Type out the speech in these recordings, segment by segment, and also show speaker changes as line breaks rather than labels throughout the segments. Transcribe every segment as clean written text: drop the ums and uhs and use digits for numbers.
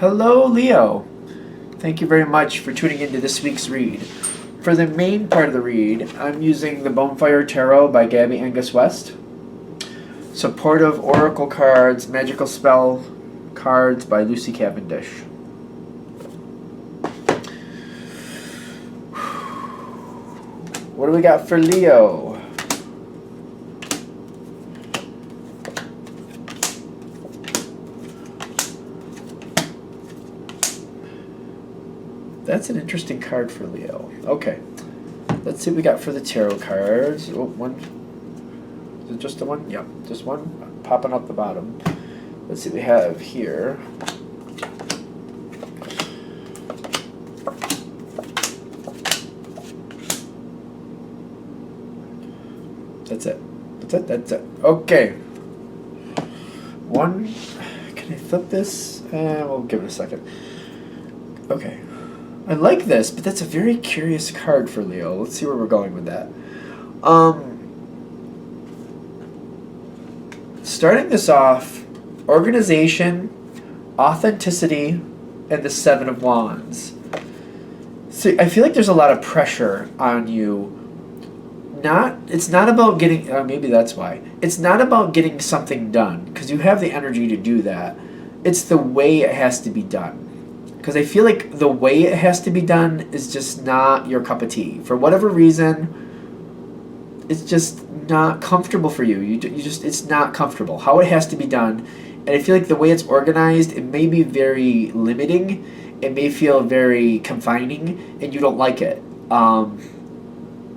Hello, Leo. Thank you very much for tuning into this week's read. For the main part of the read, I'm using the Bonefire Tarot by Gabby Angus West. Supportive Oracle cards, Magical Spell cards by Lucy Cavendish. What do we got for Leo? That's an interesting card for Leo. Okay. Let's see what we got for the tarot cards. Oh, one. Is it just the one? Yep, just one popping up the bottom. Let's see what we have here. That's it. That's it. That's it. Okay. One. Can I flip this? We'll give it a second. Okay. I like this, but that's a very curious card for Leo. Let's see where we're going with that. Starting this off, organization, authenticity, and the Seven of Wands. So I feel like there's a lot of pressure on you. It's not about getting, maybe that's why. It's not about getting something done, because you have the energy to do that. It's the way it has to be done. Because I feel like the way it has to be done is just not your cup of tea. For whatever reason, it's just not comfortable for you. It's not comfortable. How it has to be done. And I feel like the way it's organized, it may be very limiting. It may feel very confining, and you don't like it. And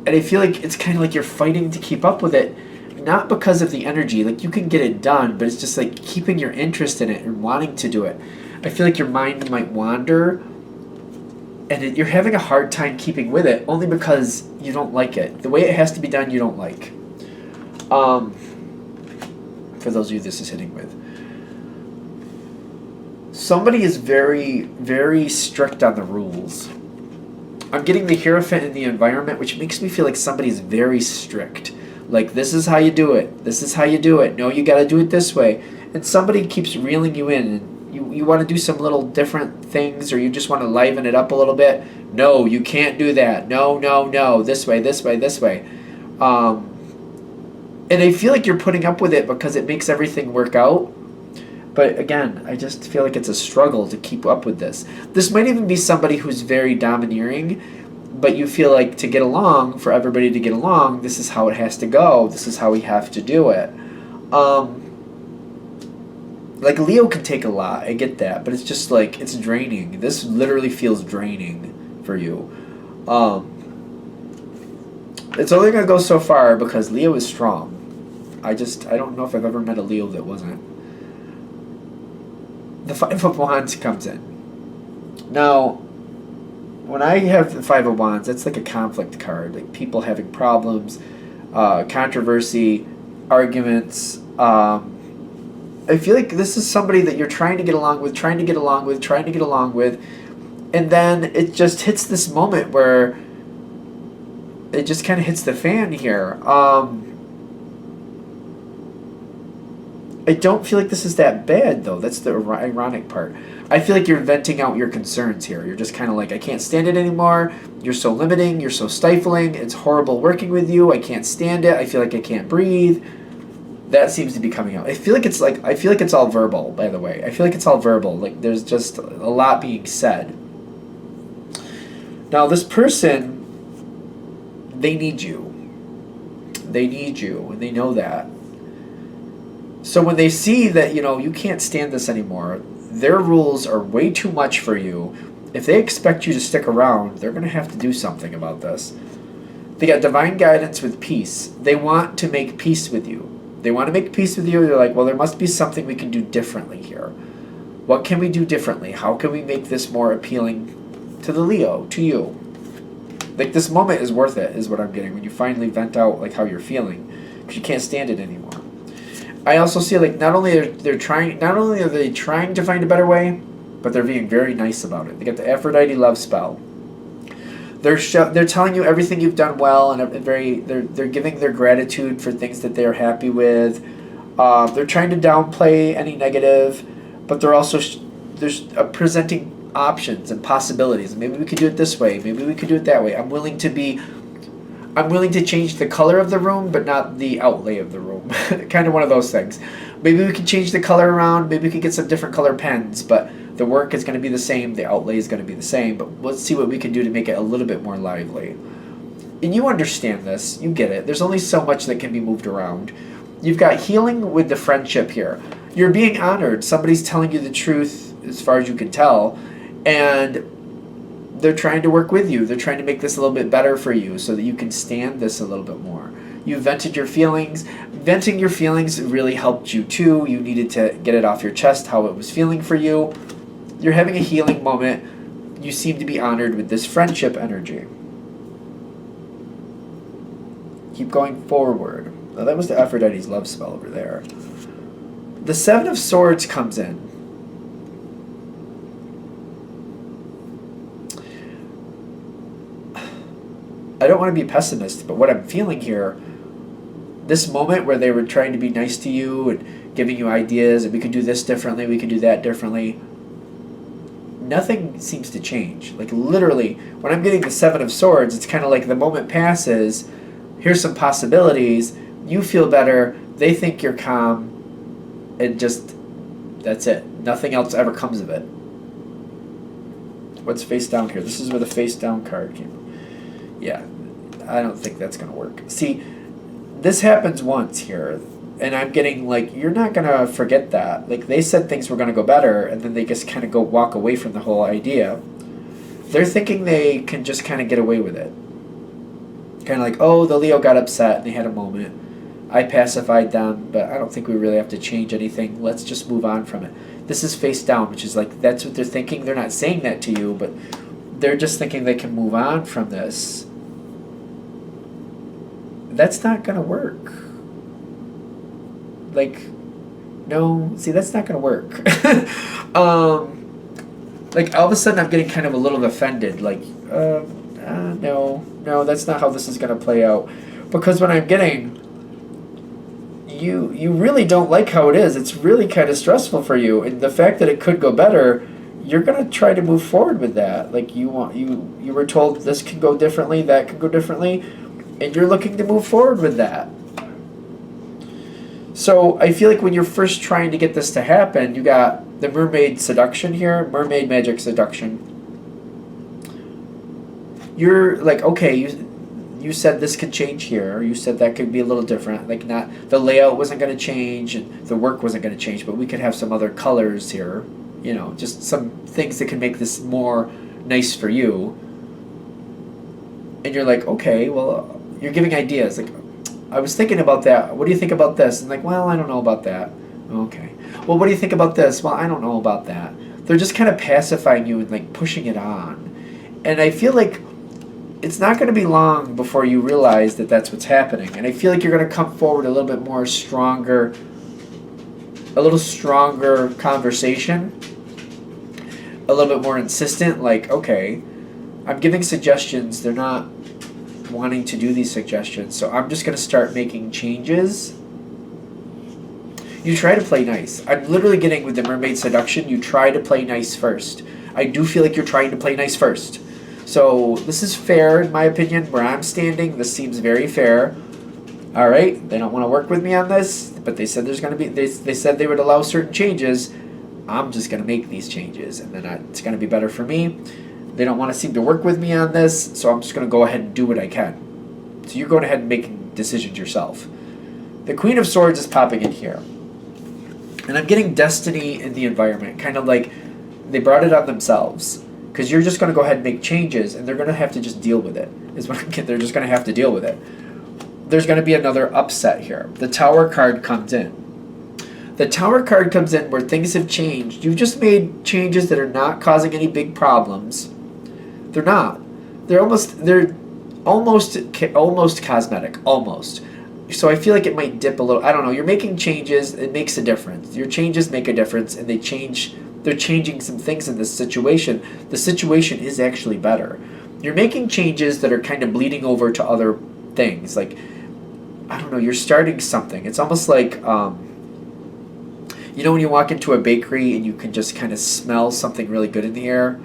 I feel like it's kind of like you're fighting to keep up with it. Not because of the energy. Like, you can get it done, but it's just like keeping your interest in it and wanting to do it. I feel like your mind might wander, and you're having a hard time keeping with it only because you don't like it. The way it has to be done, you don't like. For those of you this is hitting with. Somebody is very, very strict on the rules. I'm getting the Hierophant in the environment, which makes me feel like somebody's very strict. Like, this is how you do it. This is how you do it. No, you got to do it this way. And somebody keeps reeling you in, and you want to do some little different things, or you just want to liven it up a little bit. No, you can't do that. No, no, no. This way, this way, this way. And I feel like you're putting up with it because it makes everything work out. But again, I just feel like it's a struggle to keep up with this. This might even be somebody who's very domineering, but you feel like to get along, for everybody to get along, this is how it has to go. This is how we have to do it. Like, Leo can take a lot, I get that, but it's just like, it's draining. This literally feels draining for you. It's only going to go so far because Leo is strong. I don't know if I've ever met a Leo that wasn't. The Five of Wands comes in. Now, when I have the Five of Wands, that's like a conflict card. Like, people having problems, controversy, arguments, I feel like this is somebody that you're trying to get along with, and then it just hits this moment where it just kind of hits the fan here. I don't feel like this is that bad, though. That's the ironic part. I feel like you're venting out your concerns here. You're just kind of like, I can't stand it anymore. You're so limiting. You're so stifling. It's horrible working with you. I can't stand it. I feel like I can't breathe. That seems to be coming out. I feel like it's all verbal, by the way. I feel like it's all verbal. Like, there's just a lot being said. Now, this person, they need you. They need you, and they know that. So when they see that, you can't stand this anymore, their rules are way too much for you. If they expect you to stick around, they're going to have to do something about this. They got divine guidance with peace. They want to make peace with you. They want to make peace with you. They're like, well, there must be something we can do differently here. What can we do differently? How can we make this more appealing to the Leo, to you? Like, this moment is worth it, is what I'm getting, when you finally vent out, like, how you're feeling, because you can't stand it anymore. I also see, like, not only are they trying to find a better way, but they're being very nice about it. They get the Aphrodite love spell. They're telling you everything you've done well, and they're giving their gratitude for things that they're happy with. They're trying to downplay any negative, but they're also there's presenting options and possibilities. Maybe we could do it this way. Maybe we could do it that way. I'm willing to change the color of the room, but not the outlay of the room. Kind of one of those things. Maybe we could change the color around. Maybe we could get some different color pens, but the work is going to be the same. The outlay is going to be the same. But let's see what we can do to make it a little bit more lively. And you understand this. You get it. There's only so much that can be moved around. You've got healing with the friendship here. You're being honored. Somebody's telling you the truth as far as you can tell. And they're trying to work with you. They're trying to make this a little bit better for you so that you can stand this a little bit more. You vented your feelings. Venting your feelings really helped you too. You needed to get it off your chest how it was feeling for you. You're having a healing moment. You seem to be honored with this friendship energy. Keep going forward. Now that was the Aphrodite's love spell over there. The Seven of Swords comes in. I don't want to be pessimist, but what I'm feeling here, this moment where they were trying to be nice to you and giving you ideas, and we could do this differently, we could do that differently, nothing seems to change. Like literally, when I'm getting the Seven of Swords, it's kind of like the moment passes, here's some possibilities, you feel better, they think you're calm, and just, that's it. Nothing else ever comes of it. What's face down here? This is where the face down card came. Yeah, I don't think that's going to work. See, this happens once here, and I'm getting like, you're not going to forget that. Like, they said things were going to go better, and then they just kind of walk away from the whole idea. They're thinking they can just kind of get away with it. Kind of like, oh, the Leo got upset, and they had a moment. I pacified them, but I don't think we really have to change anything. Let's just move on from it. This is face down, which is like, that's what they're thinking. They're not saying that to you, but they're just thinking they can move on from this. That's not going to work. Like, no, see, that's not going to work. Like, all of a sudden I'm getting kind of a little offended. Like, no, that's not how this is going to play out. Because what I'm getting, you really don't like how it is. It's really kind of stressful for you. And the fact that it could go better, you're going to try to move forward with that. Like, you were told this can go differently, that can go differently, and you're looking to move forward with that. So I feel like when you're first trying to get this to happen, you got the mermaid seduction here, mermaid magic seduction. You're like, okay, you said this could change here. You said that could be a little different. Like, not the layout wasn't going to change and the work wasn't going to change, but we could have some other colors here. You know, just some things that can make this more nice for you. And you're like, okay, well, you're giving ideas. Like, I was thinking about that. What do you think about this? And like, well, I don't know about that. Okay. Well, what do you think about this? Well, I don't know about that. They're just kind of pacifying you and like pushing it on. And I feel like it's not going to be long before you realize that that's what's happening. And I feel like you're going to come forward a little bit more stronger, a little stronger conversation, a little bit more insistent. Like, okay, I'm giving suggestions. They're not wanting to do these suggestions, so I'm just going to start making changes. You try to play nice. I'm literally getting with the mermaid seduction, you try to play nice first. I do feel like you're trying to play nice first. So this is fair in my opinion. Where I'm standing, this seems very fair. All right, they don't want to work with me on this, but they said there's going to be, they said they would allow certain changes. I'm just going to make these changes, and then it's going to be better for me. They don't want to seem to work with me on this, so I'm just going to go ahead and do what I can. So you're going ahead and making decisions yourself. The Queen of Swords is popping in here. And I'm getting destiny in the environment, kind of like they brought it on themselves. Because you're just going to go ahead and make changes, and they're going to have to just deal with it. Is what I'm getting. They're just going to have to deal with it. There's going to be another upset here. The Tower card comes in. The Tower card comes in where things have changed. You've just made changes that are not causing any big problems. They're not. They're almost cosmetic. Almost. So I feel like it might dip a little. I don't know. You're making changes. It makes a difference. Your changes make a difference, and they're changing some things in this situation. The situation is actually better. You're making changes that are kind of bleeding over to other things. Like, I don't know. You're starting something. It's almost like You know when you walk into a bakery and you can just kind of smell something really good in the air?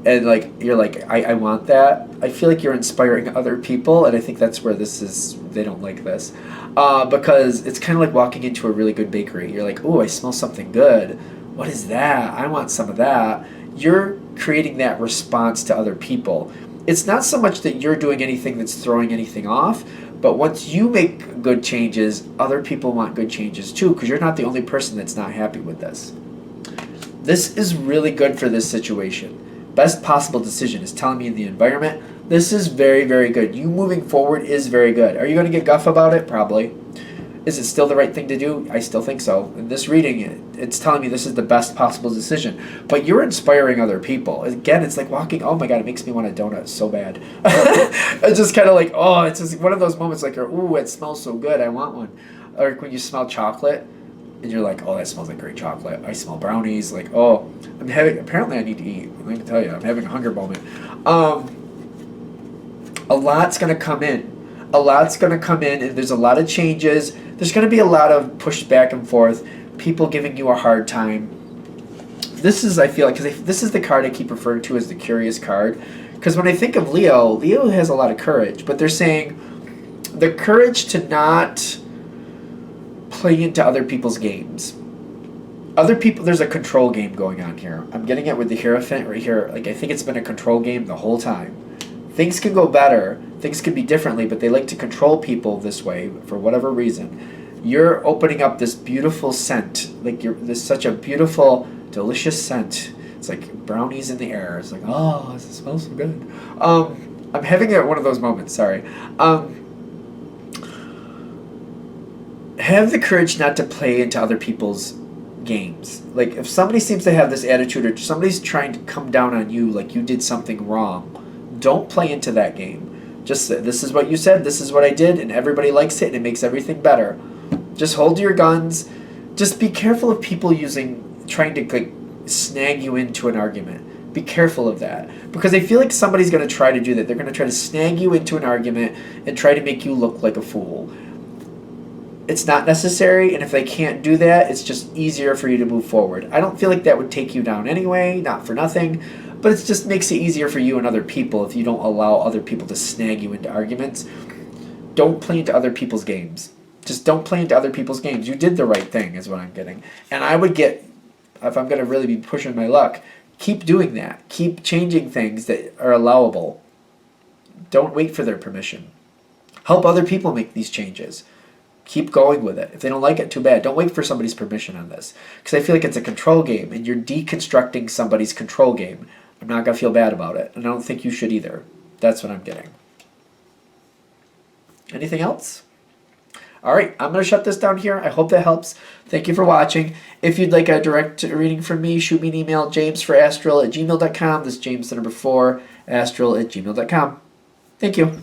And like you're like, I want that. I feel like you're inspiring other people, and I think that's where this is. They don't like this because it's kind of like walking into a really good bakery. You're like, oh, I smell something good. What is that? I want some of that. You're creating that response to other people. It's not so much that you're doing anything that's throwing anything off, but once you make good changes, other people want good changes too, because you're not the only person that's not happy with this. This is really good for this situation. Best possible decision is telling me in the environment. This is very, very good. You moving forward is very good. Are you going to get guff about it? Probably. Is it still the right thing to do? I still think so. In this reading, it's telling me this is the best possible decision. But you're inspiring other people. Again, it's like walking, oh my God, it makes me want a donut so bad. It's just kind of like, oh, it's just one of those moments like, ooh, it smells so good, I want one. Or when you smell chocolate, and you're like, oh, that smells like great chocolate. I smell brownies. Like, oh, apparently I need to eat. Let me tell you, I'm having a hunger moment. A lot's going to come in. A lot's going to come in, and there's a lot of changes. There's going to be a lot of push back and forth, people giving you a hard time. This is, I feel like, because this is the card I keep referring to as the curious card. Because when I think of Leo, Leo has a lot of courage, but they're saying the courage to not play into other people's games. Other people, there's a control game going on here. I'm getting it with the Hierophant right here. Like, I think it's been a control game the whole time. Things can go better. Things can be differently, but they like to control people this way for whatever reason. You're opening up this beautiful scent. Like, there's such a beautiful, delicious scent. It's like brownies in the air. It's like, oh, this smells so good. I'm having one of those moments, sorry. Have the courage not to play into other people's games. Like, if somebody seems to have this attitude, or somebody's trying to come down on you like you did something wrong, don't play into that game. Just say, this is what you said, this is what I did, and everybody likes it, and it makes everything better. Just hold your guns. Just be careful of people trying to like snag you into an argument. Be careful of that. Because I feel like somebody's going to try to do that. They're going to try to snag you into an argument and try to make you look like a fool. It's not necessary, and if they can't do that, it's just easier for you to move forward. I don't feel like that would take you down anyway, not for nothing, but it just makes it easier for you and other people if you don't allow other people to snag you into arguments. Don't play into other people's games. Just don't play into other people's games. You did the right thing is what I'm getting. And I would get, if I'm going to really be pushing my luck, keep doing that. Keep changing things that are allowable. Don't wait for their permission. Help other people make these changes. Keep going with it. If they don't like it, too bad. Don't wait for somebody's permission on this. Because I feel like it's a control game, and you're deconstructing somebody's control game. I'm not going to feel bad about it, and I don't think you should either. That's what I'm getting. Anything else? All right, I'm going to shut this down here. I hope that helps. Thank you for watching. If you'd like a direct reading from me, shoot me an email, jamesforastral@gmail.com. This is James, the number 4, astral@gmail.com. Thank you.